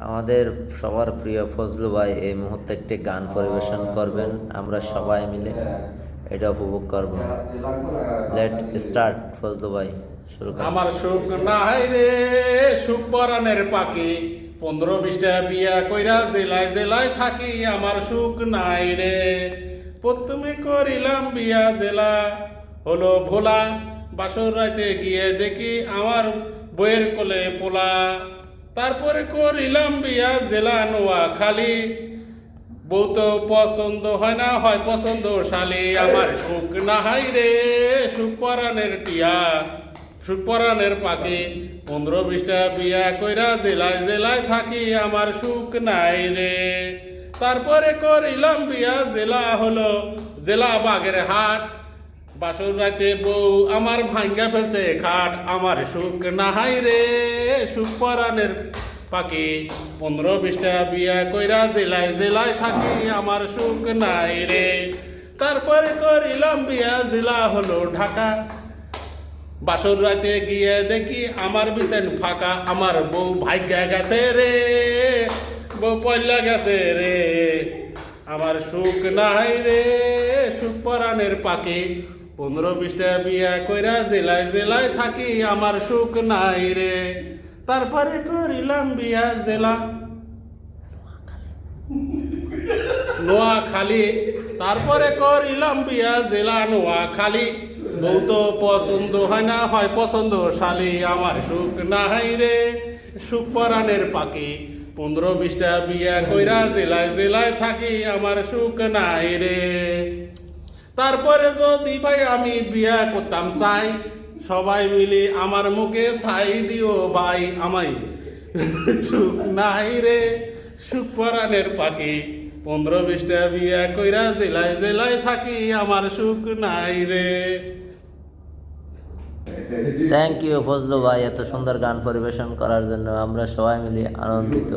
আমাদের সবার প্রিয় ফজলু ভাই এই মুহূর্তে একটি গান পরিবেশন করবেন, আমরা সবাই মিলে এটা উপভোগ করব। Let start. ফজলু ভাই শুরু করেন। আমার সুখ নাই রে, সুখ পরাণের পাখি, 15-20টা বিয়া কইরা জেলায় জেলায় থাকি। আমার সুখ নাই রে, প্রথমে করিলাম বিয়া জেলা হলো ভোলা, বাসর রাতে গিয়ে দেখি আমার বইয়ের কোলে পোলা। তারপরে করিলাম বিয়া জেলা নোয়াখালী, বউ তো পছন্দ হয় না, হয় পছন্দ শালি। আমার সুখ নাহাই রে, সুখ পরাণের টিয়া, সুখ পরাণের পাখি, 15-20টা বিয়া কইরা জেলায় জেলায় থাকি। আমার সুখ নাই রে। তারপরে করিলাম বিয়া জেলা হলো জেলা বাগেরহাট, বাসর রাতে বউ আমার ভাঙ্গা ফেলছে খাট। আমার সুখ নাহাই রে, সুখ পরাণের পাখি, 15-20টা বিয়া কইরা জেলায় জেলায় থাকি। আমার সুখ নাই রে। তারপরে করিলাম বিয়া জেলা হলো ঢাকা, বাসর রাতে গিয়ে দেখি আমার বিছেন ফাঁকা। আমার বউ ভাগ্যা গেছে রে, বউ পয়লা গেছে রে। আমার সুখ নাই রে, সুখ পরাণের পাখি, 15-20টা বিয়া কইরা জেলায় জেলায় থাকি। আমার সুখ নাই রে। তারপরে করিলাম বিয়া জেলা নোয়াখালী, তারপরে করিলাম বিয়া জেলা নোয়াখালী, বউ তো পছন্দ হয় না, হয় পছন্দ শালি। আমার সুখ নাই রে, সুখ পরাণের পাখি, 15-20টা বিয়া কইরা জেলায় জেলায় থাকি। আমার সুখ নাই রে। তারপরে যদি ভাই আমি বিয়া করতাম চাই, সবাই মিলে আমার মুখে ছাই দিও ভাই। আমায় সুখ নাই রে, সুখ পরাণের পাখি, 15-20টা বিয়া কইরা জেলায় জেলায় থাকি। আমার সুখ নাই রে। থ্যাংক ইউ ফজলু ভাই এত সুন্দর গান পরিবেশন করার জন্য, আমরা সবাই মিলে আনন্দিত।